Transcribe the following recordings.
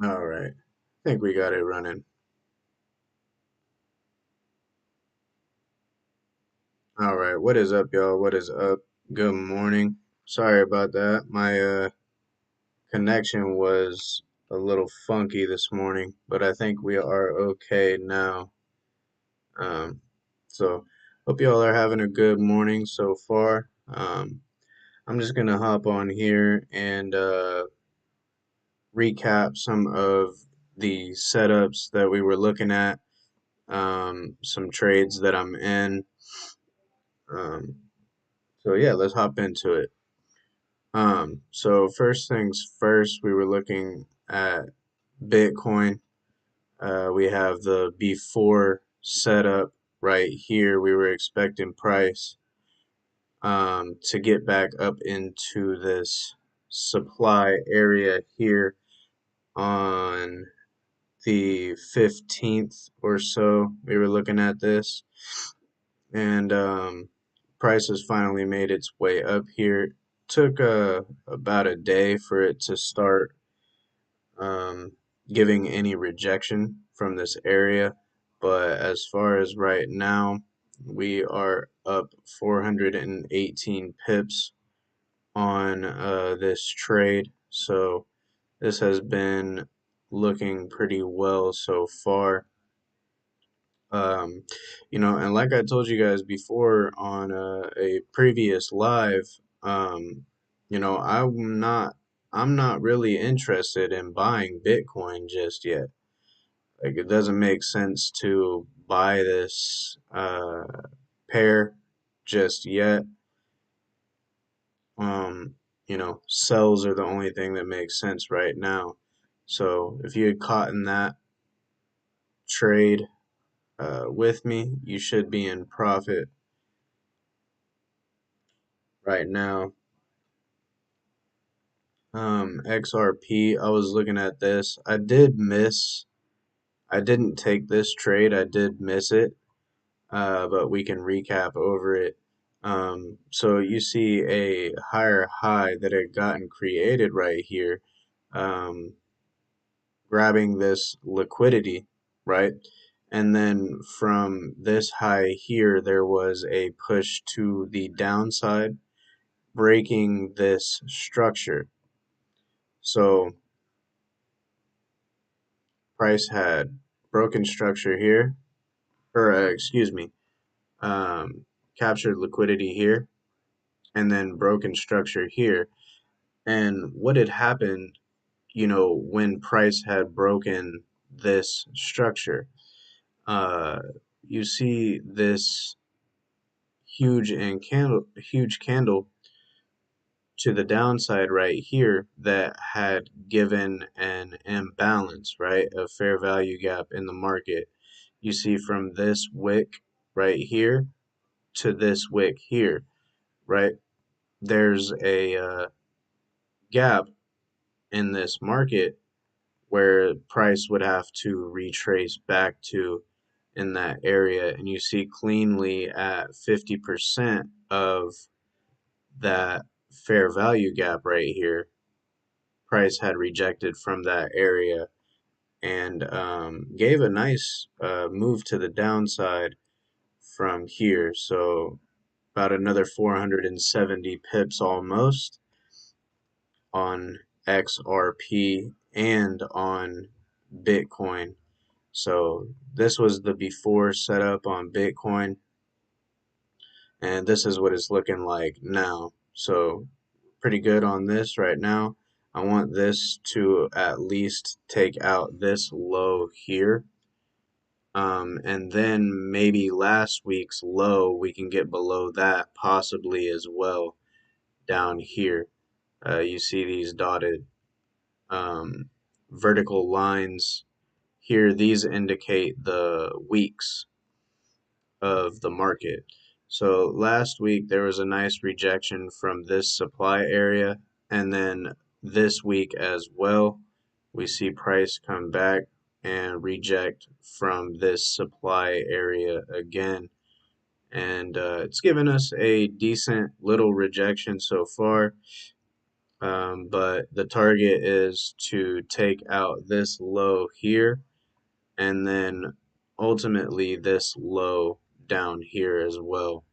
All right. I think we got it running. All right. What is up, y'all? What is up? Good morning. Sorry about that. My connection was a little funky this morning, but I think we are okay now. Um, so hope y'all are having a good morning so far. I'm just gonna hop on here and recap some of the setups that we were looking at, some trades that I'm in. Um, So yeah, let's hop into it. So first things first, we were looking at Bitcoin. We have the before setup right here. We were expecting price to get back up into this supply area here on the 15th or so. We were looking at this, and price has finally made its way up here. Took about a day for it to start um, giving any rejection from this area, but as far as right now, we are up 418 pips on this trade. So this has been looking pretty well so far. Um, and like I told you guys before on a previous live, um, I'm not really interested in buying Bitcoin just yet. Like it doesn't make sense to buy this pair just yet. Um, sells are the only thing that makes sense right now. So if you had caught in that trade with me, you should be in profit right now. XRP, I was looking at this. I didn't take this trade. I did miss it, but we can recap over it. So you see a higher high that had gotten created right here, um, grabbing this liquidity, right? And then from this high here, there was a push to the downside, breaking this structure. So price had broken structure here, or excuse me, um, captured liquidity here, and then broken structure here. And what had happened, when price had broken this structure, uh, you see this huge candle to the downside right here that had given an imbalance, right? A fair value gap in the market. You see from this wick right here to this wick here, right? There's a gap in this market where price would have to retrace back to in that area. And you see cleanly at 50% of that fair value gap right here, price had rejected from that area and gave a nice move to the downside from here. So about another 470 pips almost on XRP and on Bitcoin. So this was the before setup on Bitcoin, and this is what it's looking like now. So pretty good on this right now. I want this to at least take out this low here. And then maybe last week's low, we can get below that possibly as well down here. You see these dotted um, vertical lines here. These indicate the weeks of the market. So last week there was a nice rejection from this supply area, and then this week as well, we see price come back and reject from this supply area again. And it's given us a decent little rejection so far. But the target is to take out this low here and then ultimately this low down here as well.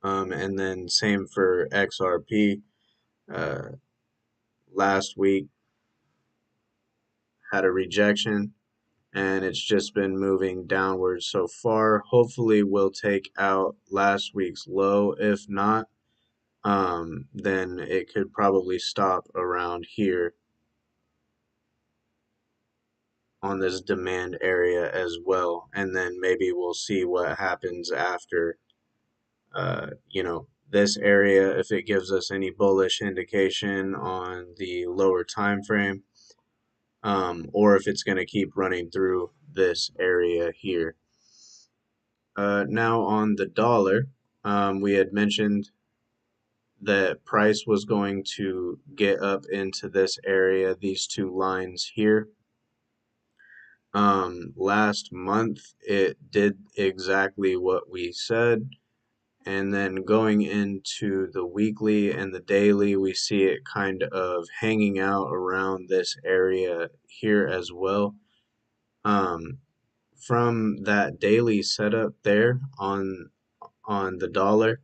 And then same for XRP. Uh, Last week had a rejection and it's just been moving downwards so far. Hopefully we'll take out last week's low. If not, then it could probably stop around here on this demand area as well. And then maybe we'll see what happens after, this area, if it gives us any bullish indication on the lower time frame, or if it's going to keep running through this area here. Now on the dollar, we had mentioned that price was going to get up into this area, these two lines here. Last month it did exactly what we said, and then going into the weekly and the daily, we see it kind of hanging out around this area here as well. Um, from that daily setup there on the dollar,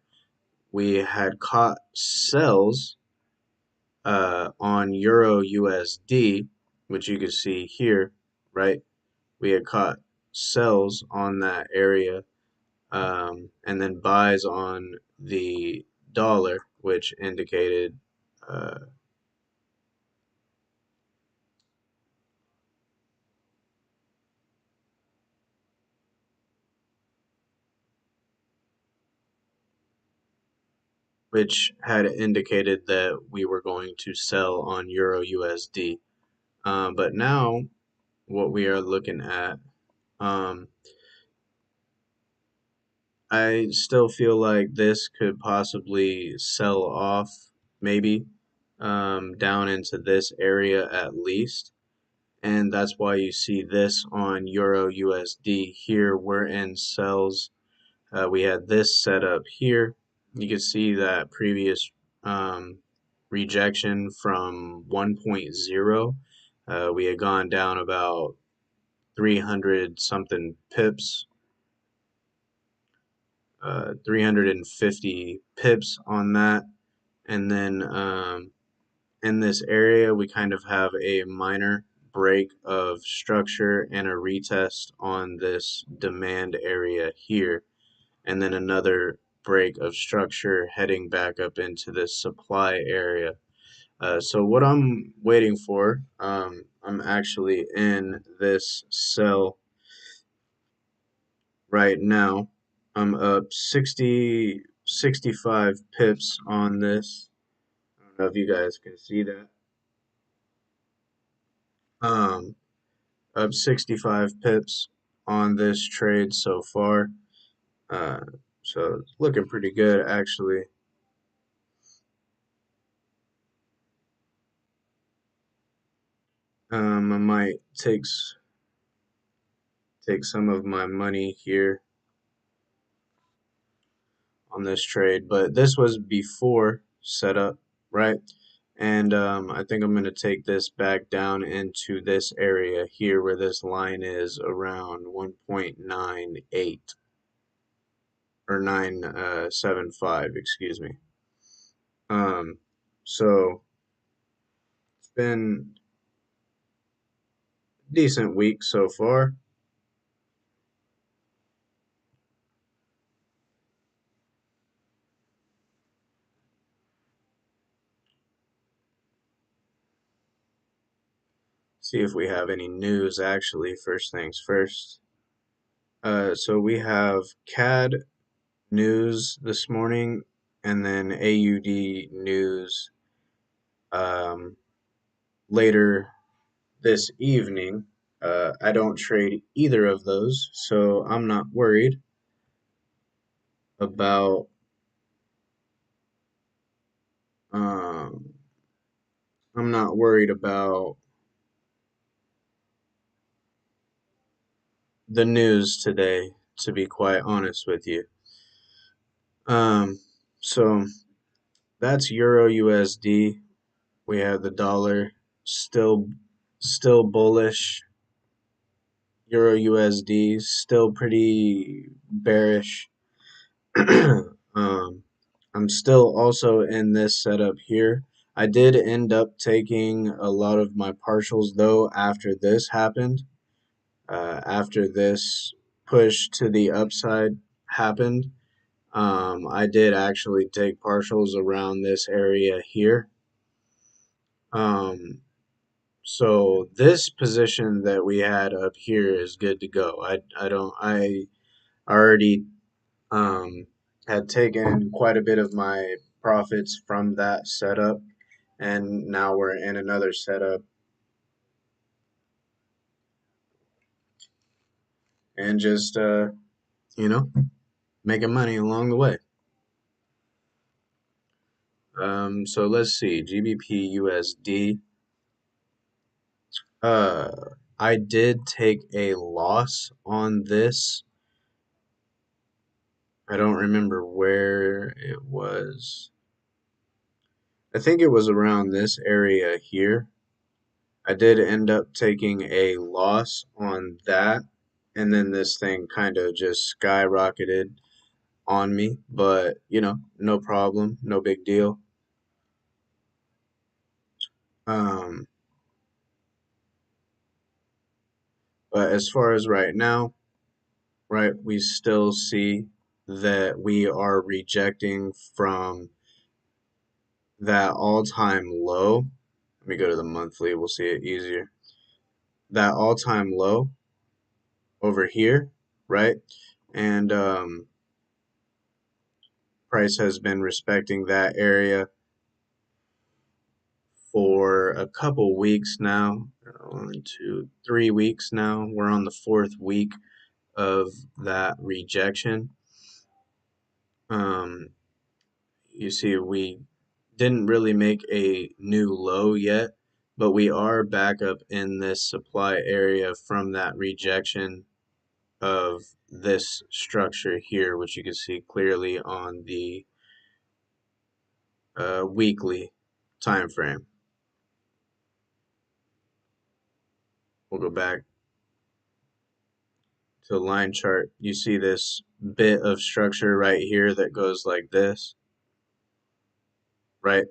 we had caught sells on Euro USD, which you can see here, right? We had caught sells on that area, and then buys on the dollar, which indicated uh, which had indicated that we were going to sell on Euro USD. But now what we are looking at, um, I still feel like this could possibly sell off, maybe down into this area at least. And that's why you see this on Euro USD here. We're in sells. We had this set up here. You can see that previous um, rejection from 1.0. We had gone down about 300 something pips, 350 pips on that. And then in this area, we kind of have a minor break of structure and a retest on this demand area here, and then another break of structure heading back up into this supply area. So what I'm waiting for, I'm actually in this sell right now. I'm up 65 pips on this. I don't know if you guys can see that. Um, Up 65 pips on this trade so far. Uh, so it's looking pretty good actually. I might take some of my money here on this trade, but this was before setup, right? And I think I'm going to take this back down into this area here where this line is around 1.98 or 975, excuse me. Um, so it's been a decent week so far. See if we have any news actually, first things first. So we have CAD news this morning and then AUD news um, later this evening. I don't trade either of those, so I'm not worried about um, I'm not worried about the news today, to be quite honest with you. Um, so That's Euro USD. We have the dollar still still bullish. Euro USD still pretty bearish. um, I'm still also in this setup here. I did end up taking a lot of my partials though after this happened. After this push to the upside happened, I did actually take partials around this area here. Um, so this position that we had up here is good to go. I already um, had taken quite a bit of my profits from that setup, and now we're in another setup and just you know making money along the way. So let's see, GBP USD. Uh, I did take a loss on this. I don't remember where it was. I think it was around this area here. I did end up taking a loss on that, and then this thing kind of just skyrocketed on me, but no problem, no big deal. Um, but as far as right now, right, we still see that we are rejecting from that all-time low. Let me go to the monthly, we'll see it easier. That all-time low over here, right? And price has been respecting that area for a couple weeks now. 1, 2, 3 weeks now. We're on the fourth week of that rejection. Um, you see, we didn't really make a new low yet, but we are back up in this supply area from that rejection of this structure here, which you can see clearly on the weekly time frame. We'll go back to the line chart. You see this bit of structure right here that goes like this, right?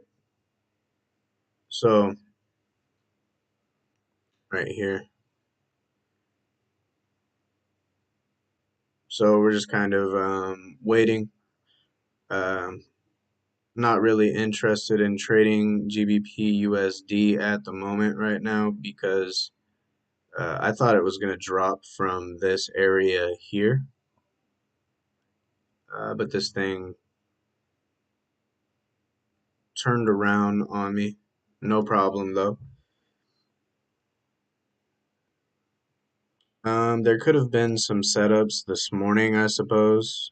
So right here. So we're just kind of waiting. Um, Not really interested in trading GBP USD at the moment right now because I thought it was going to drop from this area here, but this thing turned around on me. No problem though. There could have been some setups this morning, I suppose,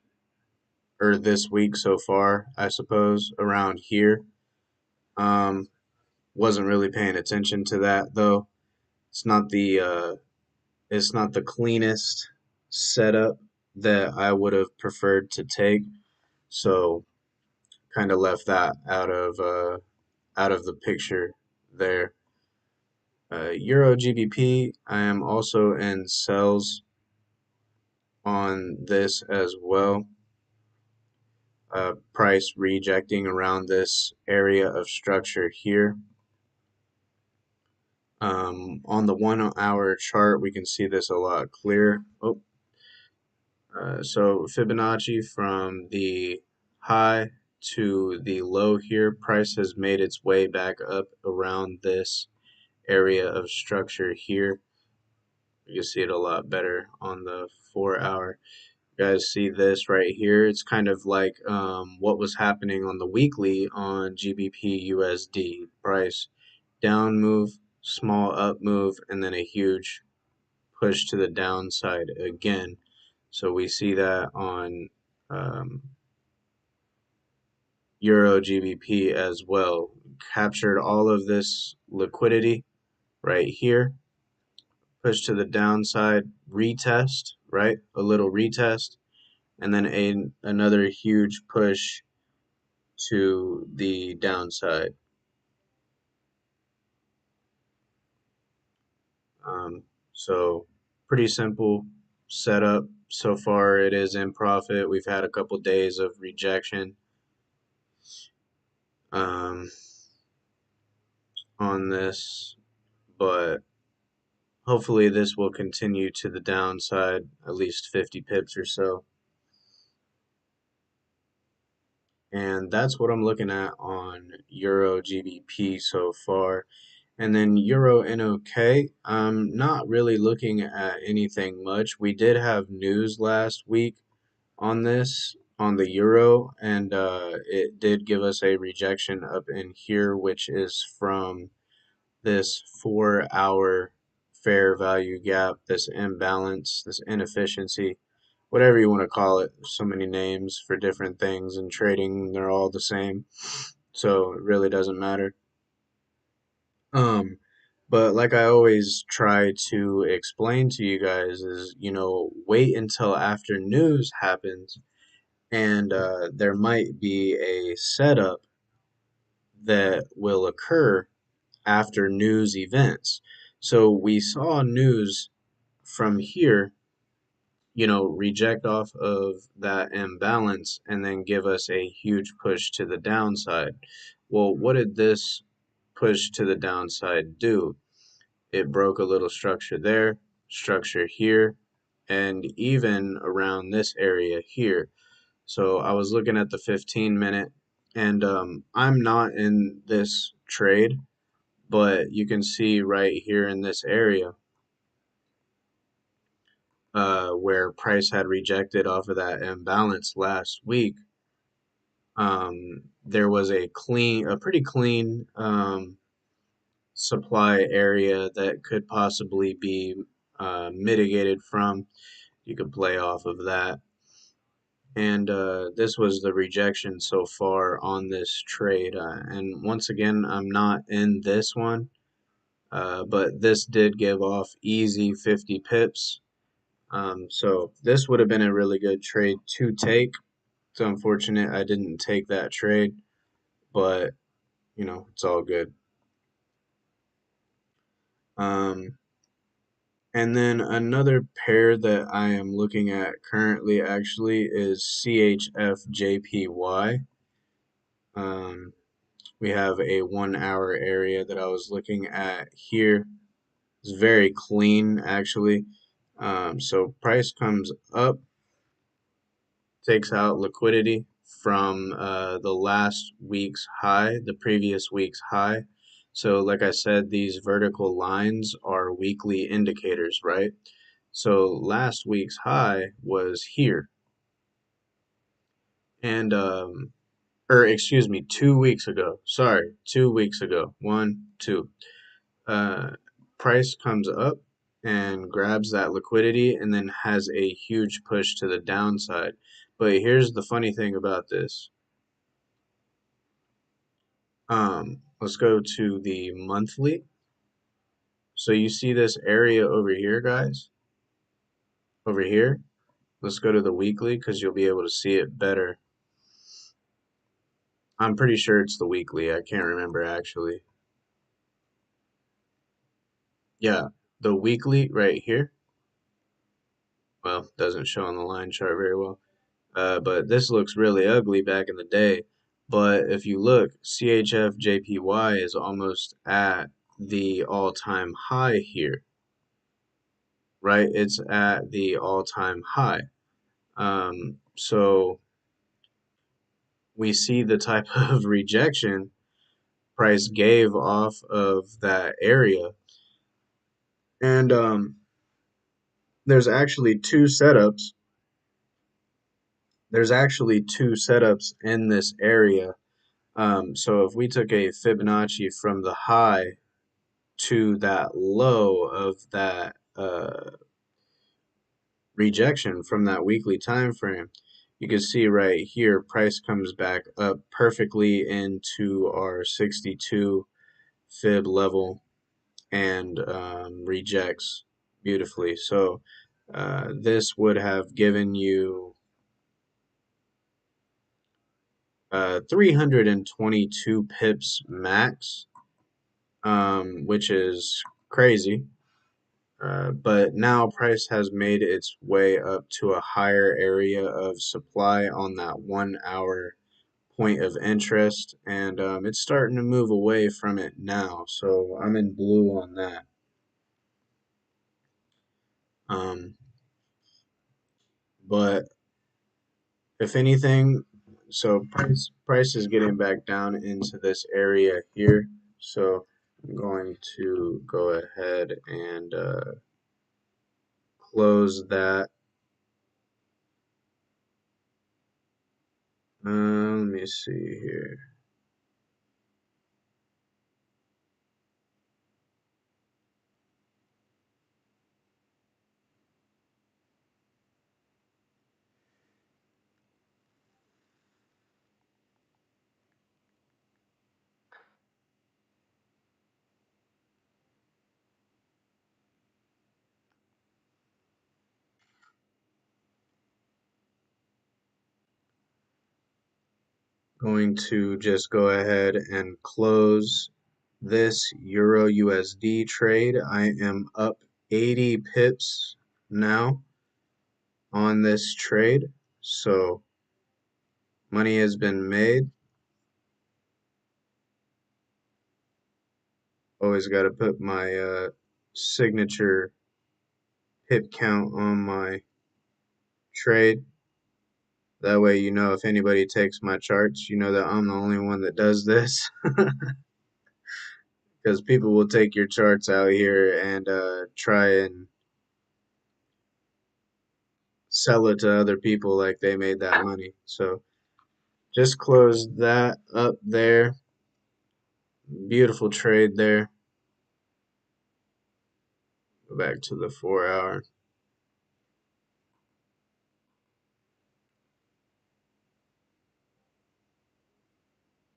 or this week so far, I suppose, around here. Um, wasn't really paying attention to that though. It's not the it's not the cleanest setup that I would have preferred to take, so kind of left that out of the picture there. Euro GBP, I am also in sells on this as well. Price rejecting around this area of structure here. On the 1 hour chart, we can see this a lot clearer. So Fibonacci from the high to the low here, price has made its way back up around this area of structure here. You can see it a lot better on the 4 hour. You guys see this right here? It's kind of like what was happening on the weekly on GBP USD. Price down move, small up move, and then a huge push to the downside again. So we see that on um, Euro GBP as well. Captured all of this liquidity right here. Push to the downside, retest, right? A little retest, and then another huge push to the downside. Um, so pretty simple setup. So far, it is in profit. We've had a couple days of rejection um, on this, but hopefully this will continue to the downside, at least 50 pips or so. And that's what I'm looking at on Euro GBP so far. And then Euro NOK, I'm not really looking at anything much. We did have news last week on this, on the Euro, and it did give us a rejection up in here, which is from this 4 hour fair value gap, this imbalance, this inefficiency, whatever you want to call it. So many names for different things in trading, they're all the same. So it really doesn't matter. Um, but like I always try to explain to you guys is, wait until after news happens and there might be a setup that will occur after news events. So we saw news from here, reject off of that imbalance and then give us a huge push to the downside. Well, what did this push to the downside do? It broke a little structure there, structure here, and even around this area here. So I was looking at the 15-minute, and I'm not in this trade, but you can see right here in this area where price had rejected off of that imbalance last week. There was a pretty clean supply area that could possibly be mitigated from. You could play off of that. And this was the rejection so far on this trade. And once again, I'm not in this one, but this did give off easy 50 pips. So this would have been a really good trade to take. It's unfortunate I didn't take that trade, but it's all good. Um, and then another pair that I am looking at currently actually is CHFJPY. Um, We have a 1 hour area that I was looking at here. It's very clean actually. So price comes up, takes out liquidity from the last week's high, the previous week's high. So like I said, these vertical lines are weekly indicators, right? So last week's high was here. And or excuse me, 2 weeks ago. Sorry, 2 weeks ago. One, two. uh, Price comes up and grabs that liquidity and then has a huge push to the downside. But here's the funny thing about this. Let's go to the monthly. So you see this area over here, guys? Over here. Let's go to the weekly because you'll be able to see it better. I'm pretty sure it's the weekly. I can't remember actually. Yeah, the weekly right here. Well, doesn't show on the line chart very well. But this looks really ugly back in the day. But if you look, CHF is almost at the all-time high here, right? It's at the all-time high. So we see the type of rejection price gave off of that area. And there's actually two setups. There's actually two setups in this area. So if we took a Fibonacci from the high to that low of that rejection from that weekly time frame, you can see right here price comes back up perfectly into our 62 fib level and rejects beautifully. So this would have given you 322 pips max, which is crazy. But now price has made its way up to a higher area of supply on that 1 hour point of interest, and it's starting to move away from it now. So I'm in blue on that. Um, but if anything, so price is getting back down into this area here. So I'm going to go ahead and close that. Let me see here. Going to just go ahead and close this Euro USD trade. I am up 80 pips now on this trade. So money has been made. Always got to put my signature pip count on my trade. That way, you know, if anybody takes my charts, you know that I'm the only one that does this. Because people will take your charts out here and try and sell it to other people like they made that money. So just close that up there. Beautiful trade there. Go back to the 4 hour.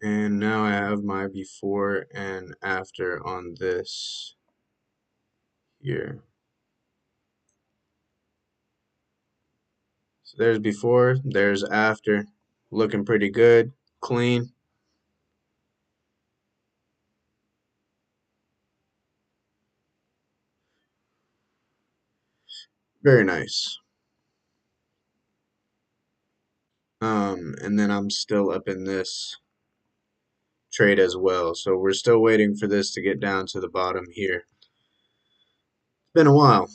And now I have my before and after on this here. So there's before, there's after. Looking pretty good, clean, very nice. And then I'm still up in this trade as well. So we're still waiting for this to get down to the bottom here. It's been a while.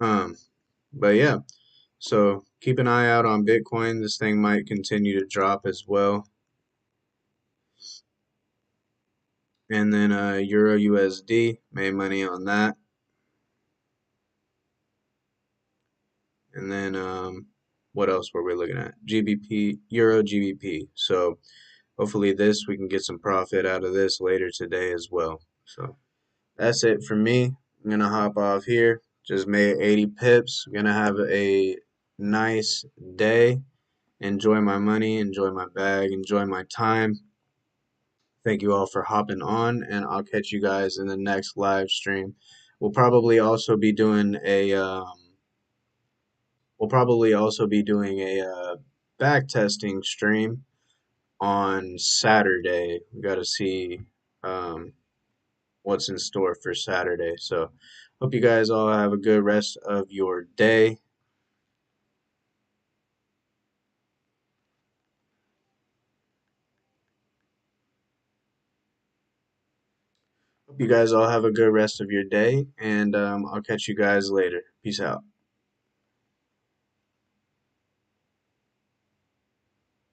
Um, but yeah, so keep an eye out on Bitcoin. This thing might continue to drop as well. And then Euro USD, made money on that. And then what else were we looking at? GBP, Euro GBP. So hopefully this we can get some profit out of this later today as well. So that's it for me. I'm gonna hop off here. Just made 80 pips. I'm gonna have a nice day. Enjoy my money, enjoy my bag, enjoy my time. Thank you all for hopping on, and I'll catch you guys in the next live stream. We'll probably also be doing a back testing stream on Saturday. We got to see um, what's in store for Saturday. So, hope you guys all have a good rest of your day. Hope you guys all have a good rest of your day, and I'll catch you guys later. Peace out.